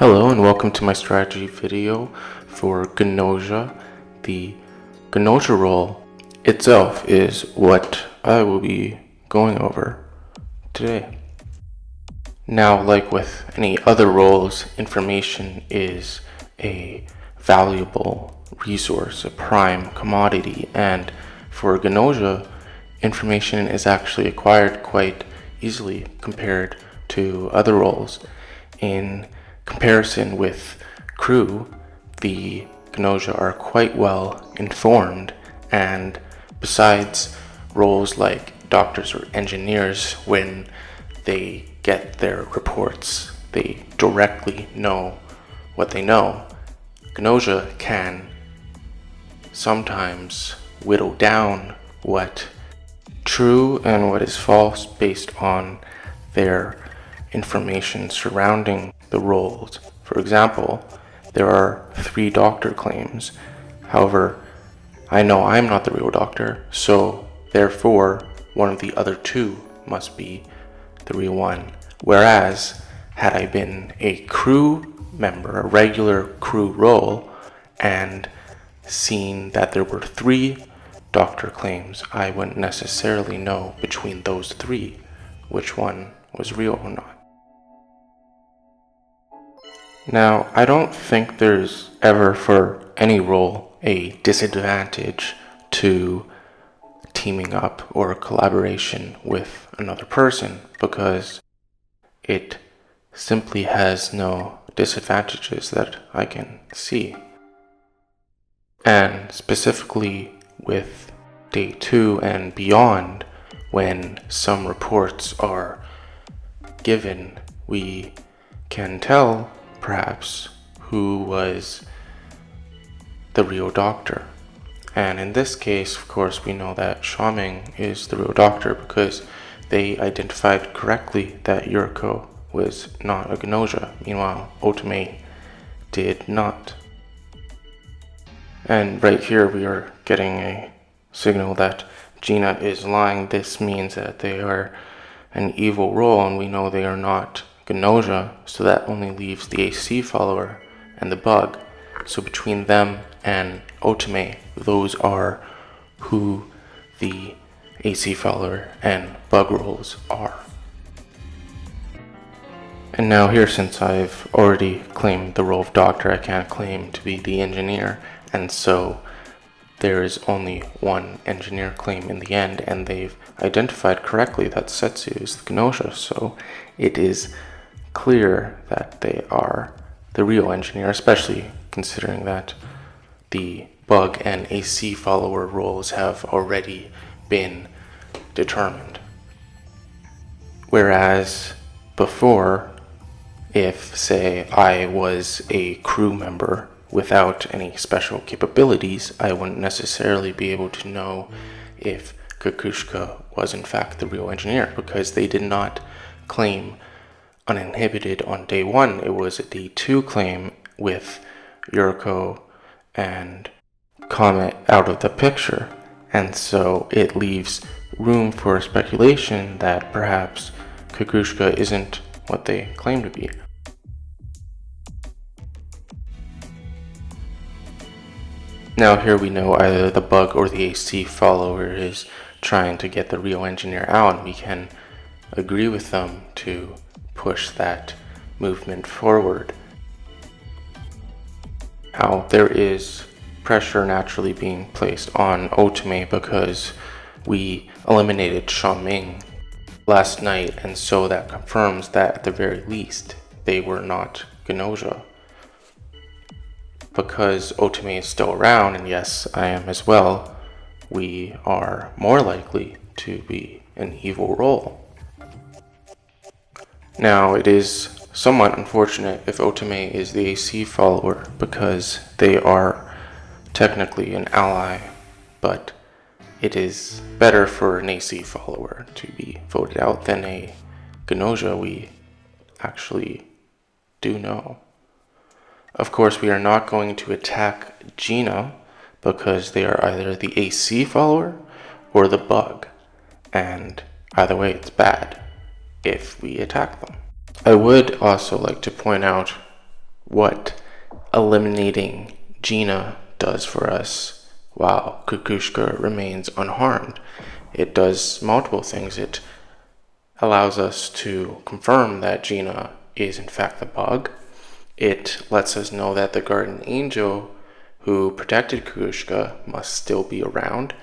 Hello and welcome to my strategy video for Gnosia. The Gnosia role itself is what I will be going over today. Now, like with any other roles, information is a valuable resource, a prime commodity, and for Gnosia, information is actually acquired quite easily compared to other roles. In comparison with crew, the Gnosia are quite well informed, and besides roles like doctors or engineers, when they get their reports, they directly know what they know. Gnosia can sometimes whittle down what true and what is false based on their information surrounding the roles. For example, there are 3 doctor claims. However, I know I'm not the real doctor, so therefore one of the other 2 must be the real one. Whereas, had I been a crew member, a regular crew role, and seen that there were 3 doctor claims, I wouldn't necessarily know between those 3 which one was real or not. Now, I don't think there's ever for any role a disadvantage to teaming up or collaboration with another person, because it simply has no disadvantages that I can see. And specifically with day 2 and beyond, when some reports are given, we can tell perhaps who was the real doctor. And in this case, of course, we know that Xiaoming is the real doctor because they identified correctly that Yuriko was not a Gnosia. Meanwhile, Otome did not. And right here we are getting a signal that Gina is lying. This means that they are an evil role, and we know they are not Gnosia, so that only leaves the AC follower and the bug. So between them and Otome, those are who the AC follower and bug roles are. And now here, since I've already claimed the role of doctor, I can't claim to be the engineer, and so there is only one engineer claim in the end, and they've identified correctly that Setsu is the Gnosia, so it is clear that they are the real engineer, especially considering that the bug and AC follower roles have already been determined. Whereas before, if, say, I was a crew member without any special capabilities, I wouldn't necessarily be able to know if Kukushka was in fact the real engineer, because they did not claim uninhibited on day 1. It was a day 2 claim with Yuriko and Comet out of the picture, and so it leaves room for speculation that perhaps Kukushka isn't what they claim to be. Now here we know either the bug or the AC follower is trying to get the real engineer out, and we can agree with them to push that movement forward. Now there is pressure naturally being placed on Otome because we eliminated Xiaoming last night, and so that confirms that at the very least they were not Gnosia. Because Otome is still around, and yes, I am as well, we are more likely to be an evil role. Now, it is somewhat unfortunate if Otome is the AC follower, because they are technically an ally, but it is better for an AC follower to be voted out than a Gnosia we actually do know. Of course, we are not going to attack Gina because they are either the AC follower or the bug, and either way it's bad if we attack them. I would also like to point out what eliminating Gina does for us while Kukushka remains unharmed. It does multiple things. It allows us to confirm that Gina is in fact the bug. It lets us know that the guardian angel who protected Kukushka must still be around.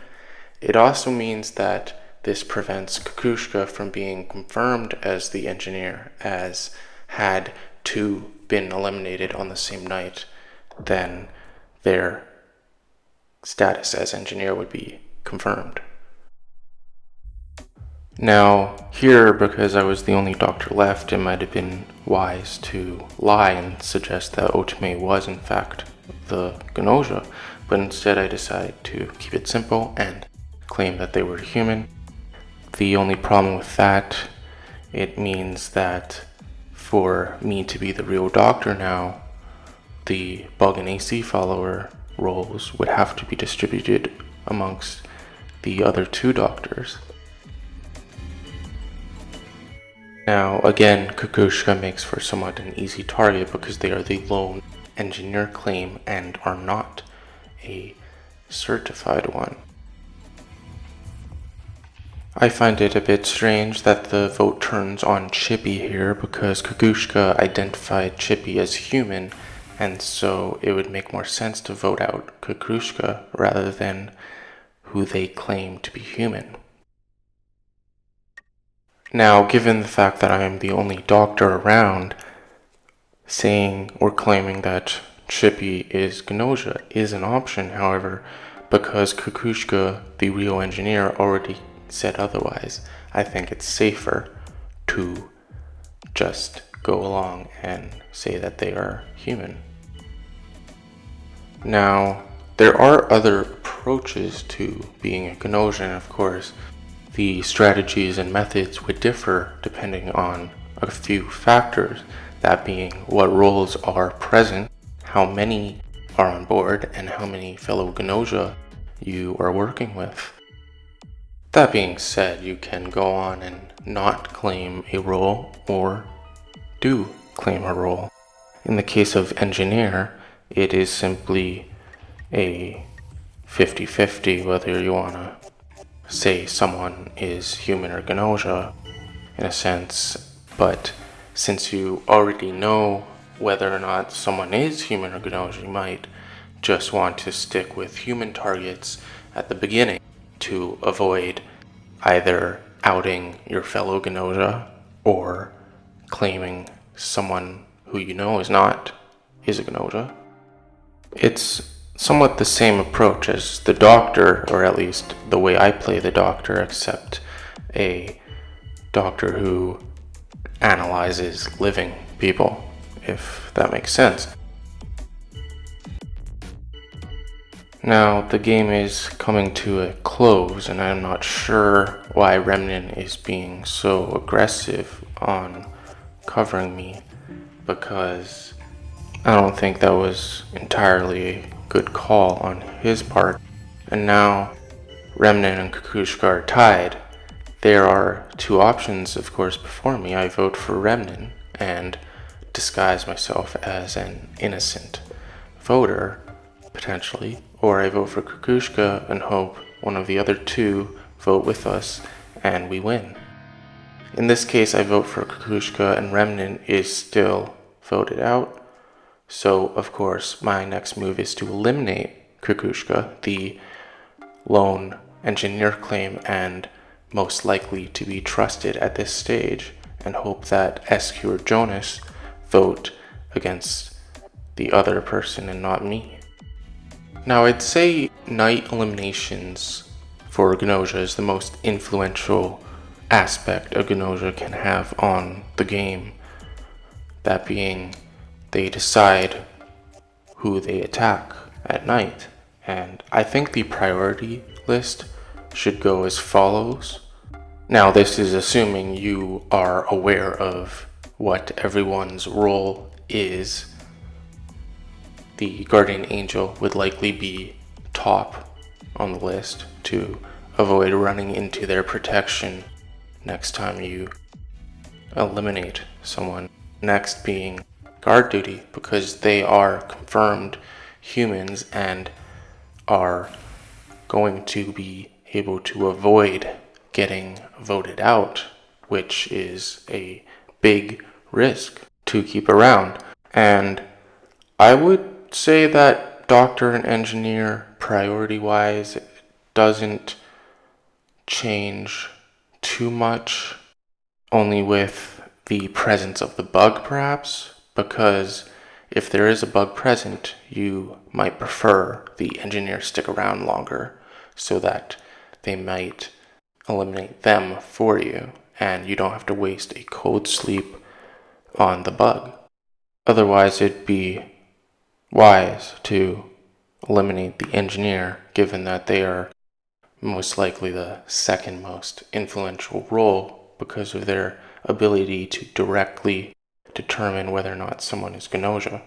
It also means that this prevents Kukushka from being confirmed as the engineer, as had two been eliminated on the same night, then their status as engineer would be confirmed. Now, here, because I was the only doctor left, it might have been wise to lie and suggest that Otome was in fact the Gnosia, but instead I decided to keep it simple and claim that they were human. The only problem with that, it means that for me to be the real doctor now, the bug and AC follower roles would have to be distributed amongst the other two doctors. Now, again, Kukushka makes for somewhat an easy target because they are the lone engineer claim and are not a certified one. I find it a bit strange that the vote turns on Chippy here because Kukushka identified Chippy as human, and so it would make more sense to vote out Kukushka rather than who they claim to be human. Now, given the fact that I am the only doctor around, saying or claiming that Chippy is Gnosia is an option. However, because Kukushka, the real engineer, already said otherwise, I think it's safer to just go along and say that they are human. Now, there are other approaches to being a Gnosia, and of course, the strategies and methods would differ depending on a few factors, that being what roles are present, how many are on board, and how many fellow Gnosia you are working with. That being said, you can go on and not claim a role or do claim a role. In the case of engineer, it is simply a 50-50 whether you want to say someone is human or Gnosia in a sense, but since you already know whether or not someone is human or Gnosia, you might just want to stick with human targets at the beginning to avoid either outing your fellow Gnosia or claiming someone who you know is a Gnosia. It's somewhat the same approach as the doctor, or at least the way I play the doctor, except a doctor who analyzes living people, if that makes sense. Now, the game is coming to a close, and I'm not sure why Remnant is being so aggressive on covering me, because I don't think that was entirely a good call on his part. And now Remnant and Kukushka are tied. There are two options, of course, before me. I vote for Remnant and disguise myself as an innocent voter, potentially, or I vote for Kukushka and hope one of the other two vote with us and we win. In this case, I vote for Kukushka and Remnant is still voted out. So, of course, my next move is to eliminate Kukushka, the lone engineer claim and most likely to be trusted at this stage, and hope that SQ or Jonas vote against the other person and not me. Now, I'd say night eliminations for Gnosia is the most influential aspect a Gnosia can have on the game. That being, they decide who they attack at night. And I think the priority list should go as follows. Now, this is assuming you are aware of what everyone's role is. The Guardian Angel would likely be top on the list to avoid running into their protection next time you eliminate someone. Next being guard duty because they are confirmed humans and are going to be able to avoid getting voted out, which is a big risk to keep around. And I would say that doctor and engineer, priority wise, doesn't change too much, only with the presence of the bug, perhaps, because if there is a bug present, you might prefer the engineer stick around longer so that they might eliminate them for you and you don't have to waste a cold sleep on the bug. Otherwise, it'd be wise to eliminate the engineer, given that they are most likely the second most influential role because of their ability to directly determine whether or not someone is Gnosia.